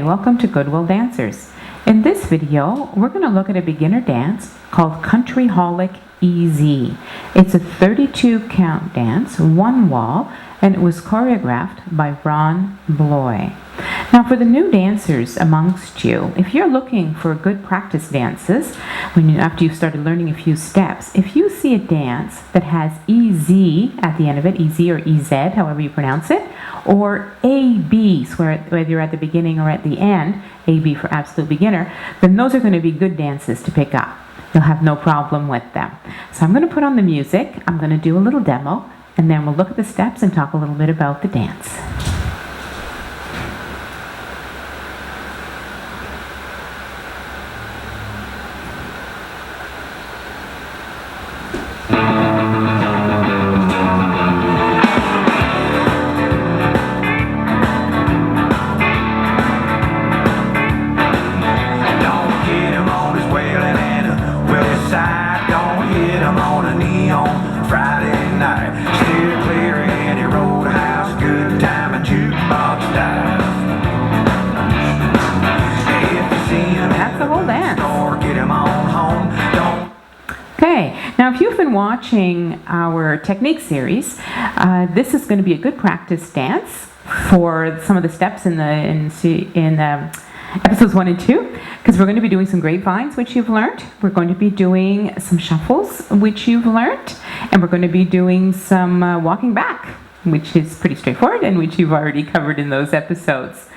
welcome to Goodwill Dancers. In this video, we're going to look at a beginner dance called COUNTRYHOLIC EZ. It's a 32 count dance, one wall, and it was choreographed by Ron Bloy. Now for the new dancers amongst you, if you're looking for good practice dances, after you've started learning a few steps, if you see a dance that has EZ at the end of it, EZ or EZ, however you pronounce it, or AB, so whether you're at the beginning or at the end, AB for absolute beginner, then those are going to be good dances to pick up. You'll have no problem with them. So I'm going to put on the music, I'm going to do a little demo, and then we'll look at the steps and talk a little bit about the dance. Now if you've been watching our technique series, this is going to be a good practice dance for some of the steps in episodes 1 and 2, because we're going to be doing some grapevines, which you've learned. We're going to be doing some shuffles, which you've learned, and we're going to be doing some walking back, which is pretty straightforward and which you've already covered in those episodes.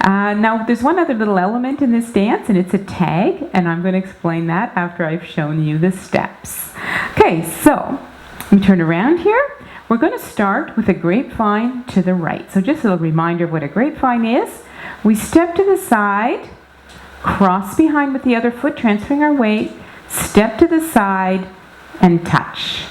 Now there's one other little element in this dance, and it's a tag, and I'm going to explain that after I've shown you the steps. Okay, so let me turn around here. We're going to start with a grapevine to the right. So just a little reminder of what a grapevine is. We step to the side, cross behind with the other foot, transferring our weight, step to the side, and touch.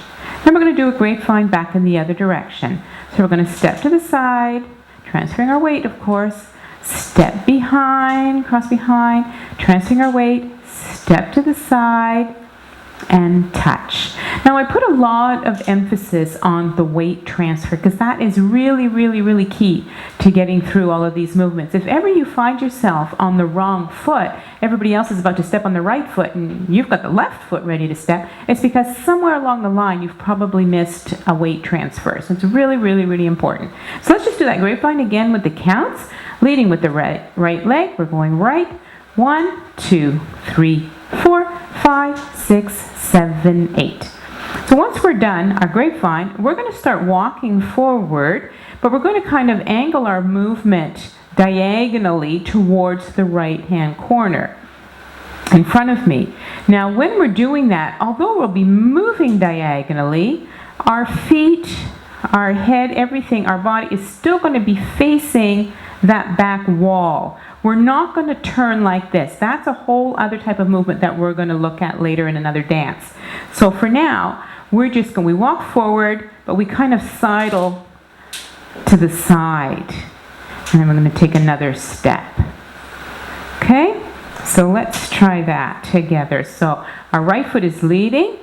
Then we're going to do a grapevine back in the other direction. So we're going to step to the side, transferring our weight, of course, step behind, cross behind, transferring our weight, step to the side, and touch. Now I put a lot of emphasis on the weight transfer because that is really key to getting through all of these movements. If ever you find yourself on the wrong foot, everybody else is about to step on the right foot and you've got the left foot ready to step, it's because somewhere along the line you've probably missed a weight transfer. So it's really important. So let's just do that grapevine again with the counts, leading with the right leg. We're going right. 1, 2, 3, 4, 5, 6, 7, 8. So once we're done our grapevine, we're going to start walking forward, but we're going to kind of angle our movement diagonally towards the right hand corner in front of me. Now when we're doing that, although we'll be moving diagonally, our feet, our head, everything, our body is still going to be facing that back wall. We're not going to turn like this. That's a whole other type of movement that we're going to look at later in another dance. So for now, we walk forward, but we kind of sidle to the side. And then we're going to take another step. Okay? So let's try that together. So our right foot is leading.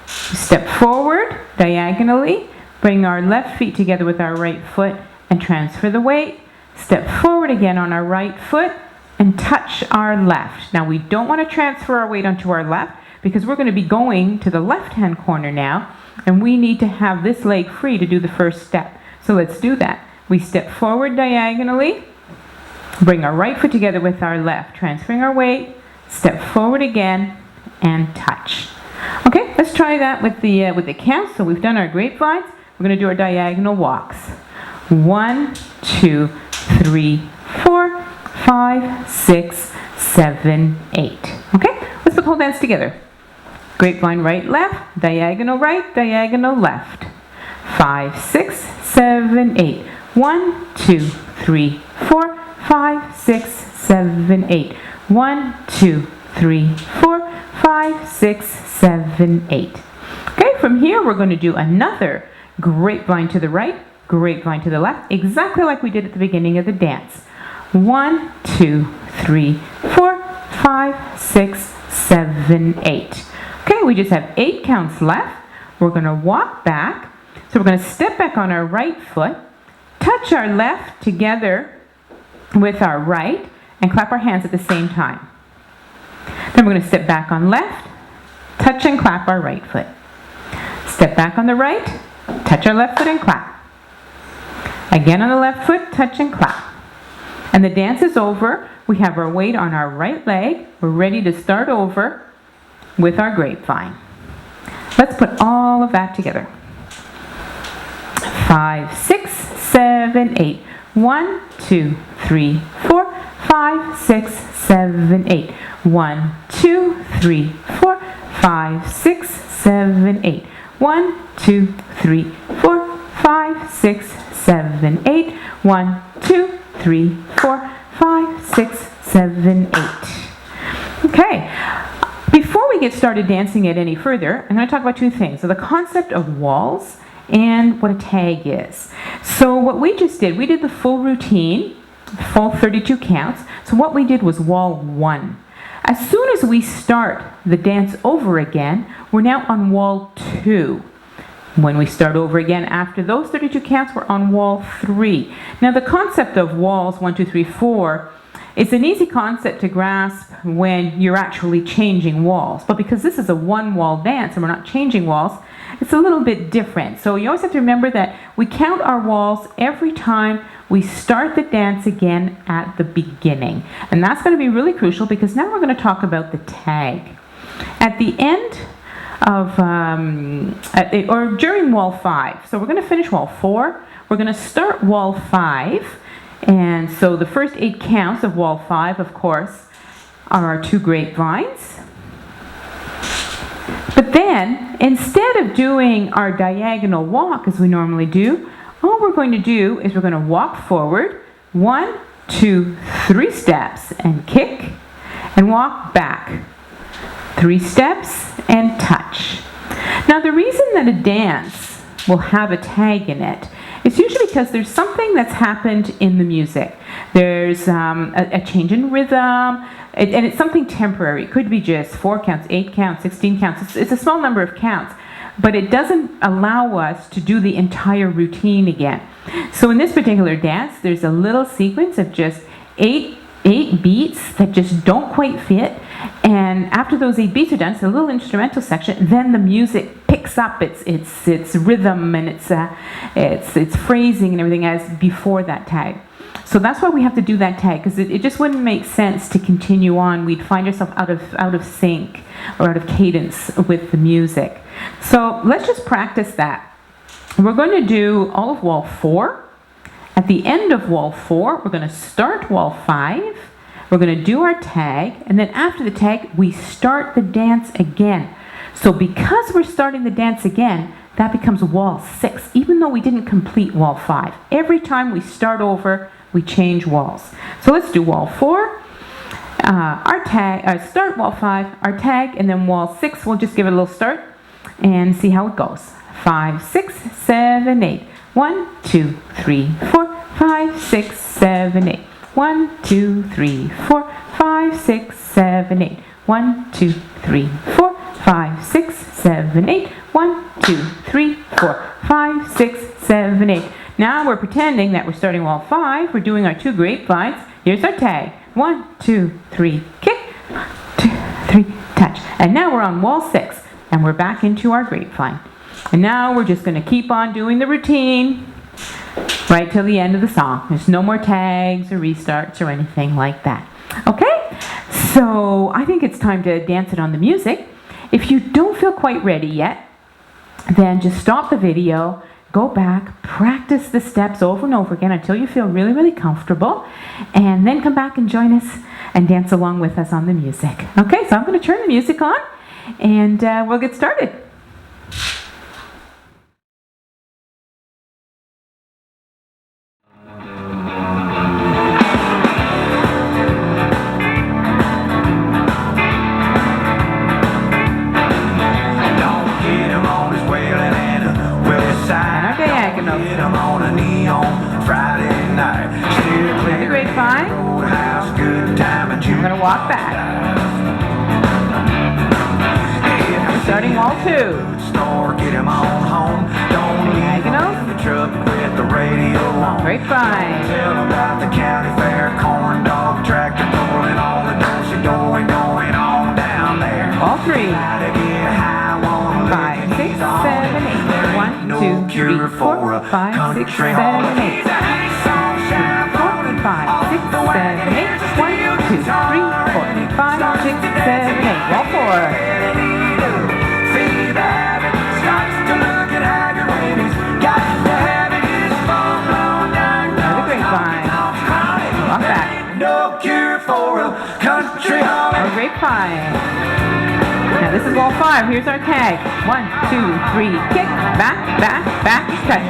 Step forward diagonally. Bring our left feet together with our right foot and transfer the weight. Step forward again on our right foot and touch our left. Now we don't want to transfer our weight onto our left because we're going to be going to the left hand corner now, and we need to have this leg free to do the first step. So let's do that. We step forward diagonally, bring our right foot together with our left, transferring our weight, step forward again, and touch. Okay, let's try that with the count. So we've done our grapevines. We're going to do our diagonal walks. 1, 2, 3, 4, 5, 6, 7, 8. Okay, let's put the whole dance together. Grapevine right, left, diagonal right, diagonal left. 5, 6, 7, 8. 1, 2, 3, 4, 5, 6, 7, 8. 1, 2, 3, 4, 5, 6, 7, 8. Okay, from here we're going to do another grapevine to the right, grapevine to the left, exactly like we did at the beginning of the dance. 1, 2, 3, 4, 5, 6, 7, 8. Okay, we just have 8 counts left. We're going to walk back. So we're going to step back on our right foot, touch our left together with our right, and clap our hands at the same time. Then we're going to step back on left, touch and clap our right foot. Step back on the right, touch our left foot and clap. Again on the left foot, touch and clap. And the dance is over. We have our weight on our right leg. We're ready to start over with our grapevine. Let's put all of that together. 5, 6, 7, 8. 1, 2, 3, 4, 5, 6, 7, 8. 1, 2, 3, 4, 5, 6, 7, 8. 1, 2, 3, 4, 5, 6, 7, 8. 1, 2, 3, 4, 5, 6, 7, 8. Okay. Before we get started dancing it any further, I'm going to talk about two things. So the concept of walls and what a tag is. So what we just did, we did the full routine, full 32 counts. So what we did was wall 1. As soon as we start the dance over again, we're now on wall 2. When we start over again after those 32 counts, we're on wall 3. Now the concept of walls 1, 2, 3, 4, it's an easy concept to grasp when you're actually changing walls. But because this is a one-wall dance and we're not changing walls, it's a little bit different. So you always have to remember that we count our walls every time we start the dance again at the beginning. And that's going to be really crucial because now we're going to talk about the tag. At the end of, or during wall 5, so we're going to finish wall 4, we're going to start wall 5. And so the first 8 counts of wall 5, of course, are our 2 grapevines. But then, instead of doing our diagonal walk as we normally do, all we're going to do is we're going to walk forward 1, 2, 3 steps and kick, and walk back 3 steps and touch. Now the reason that a dance will have a tag in it, it's usually because there's something that's happened in the music. There's a change in rhythm, and it's something temporary. It could be just 4 counts, 8 counts, 16 counts. It's a small number of counts, but it doesn't allow us to do the entire routine again. So in this particular dance, there's a little sequence of just 8 beats that just don't quite fit, and after those 8 beats are done, it's a little instrumental section, then the music picks up its rhythm and its phrasing and everything as before that tag. So that's why we have to do that tag, because it just wouldn't make sense to continue on. We'd find ourselves out of sync or out of cadence with the music. So let's just practice that. We're going to do all of wall 4. At the end of wall 4, we're going to start wall 5, we're going to do our tag, and then after the tag, we start the dance again. So because we're starting the dance again, that becomes wall 6, even though we didn't complete wall 5. Every time we start over, we change walls. So let's do wall 4, our tag, start wall 5, our tag, and then wall 6, we'll just give it a little start and see how it goes. 5, 6, 7, 8. 1, 2, 3, 4, 5, 6, 7, 8. 1, 2, 3, 4, 5, 6, 7, 8. 1, 2, 3, 4, 5, 6, 7, 8. 1, 2, 3, 4, 5, 6, 7, 8. Now we're pretending that we're starting wall 5. We're doing our 2 grapevines. Here's our tag. 1, 2, 3, kick. 2, 3, touch. And now we're on wall 6, and we're back into our grapevine. And now we're just going to keep on doing the routine right till the end of the song. There's no more tags or restarts or anything like that. Okay? So I think it's time to dance it on the music. If you don't feel quite ready yet, then just stop the video, go back, practice the steps over and over again until you feel really, really comfortable, and then come back and join us and dance along with us on the music. Okay, so I'm going to turn the music on, and we'll get started. Walk back. Starting wall 2. Diagonal. Grapevine. 1, 2, 3, 4, 5, 6, 7, 8. 5, 6, 7, 8. 1, 2, 3, 4, 5, 6, 7, 8. Wall 4. Grapevine. Now this is wall 5. Here's our tag. 1, 2, 3, kick, back, back, back, touch.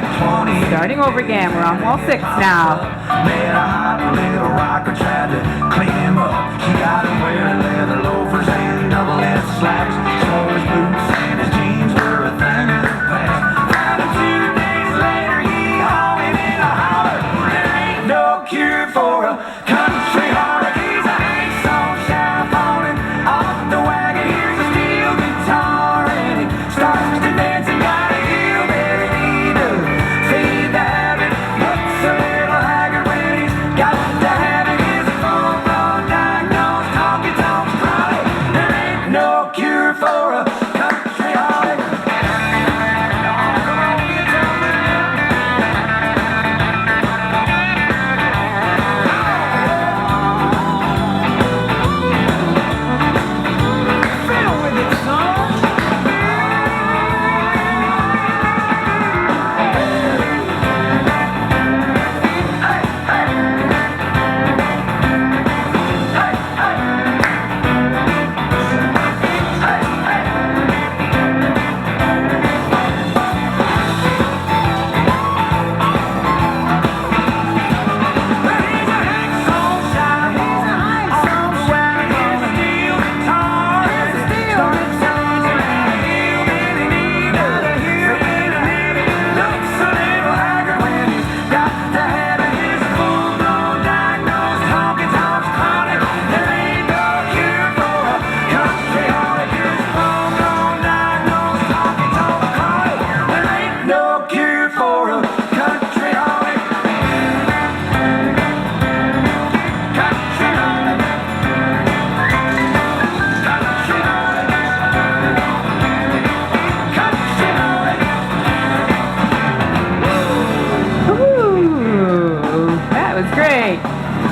Starting over again. We're on wall 6 now. Made a hot little rocker, tried to clean him up. He got him wearing leather loafers and double-edged slacks. So his boots and his jeans were a thing of the past. Found him 2 days later, he hauled in a holler. There ain't no cure for a country holic.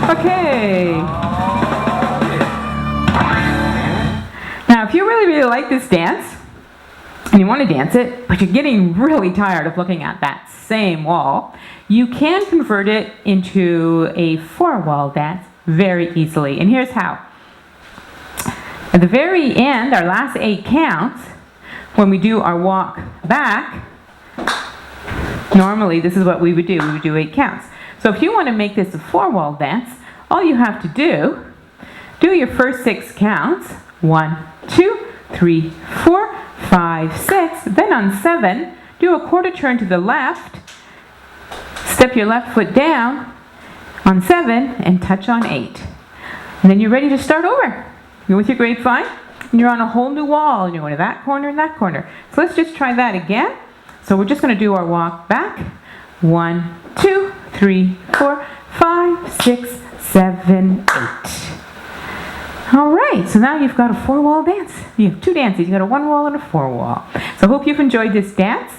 Okay. Now, if you really like this dance, and you want to dance it, but you're getting really tired of looking at that same wall, you can convert it into a 4-wall dance very easily. And here's how. At the very end, our last 8 counts, when we do our walk back, normally this is what we would do. We would do 8 counts. So if you want to make this a 4-wall dance, all you have to do your first 6 counts. 1, 2, 3, 4, 5, 6. Then on 7, do a quarter turn to the left. Step your left foot down on 7 and touch on 8. And then you're ready to start over. You're with your grapevine, and you're on a whole new wall, and you're going to that corner and that corner. So let's just try that again. So we're just going to do our walk back. 1, 2, 3, 4, 5, 6, 7, 8. All right, so now you've got a 4-wall dance. You have 2 dances. You've got a 1-wall and a 4-wall. So I hope you've enjoyed this dance.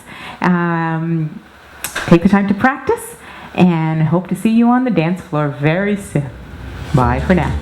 Take the time to practice, and hope to see you on the dance floor very soon. Bye for now.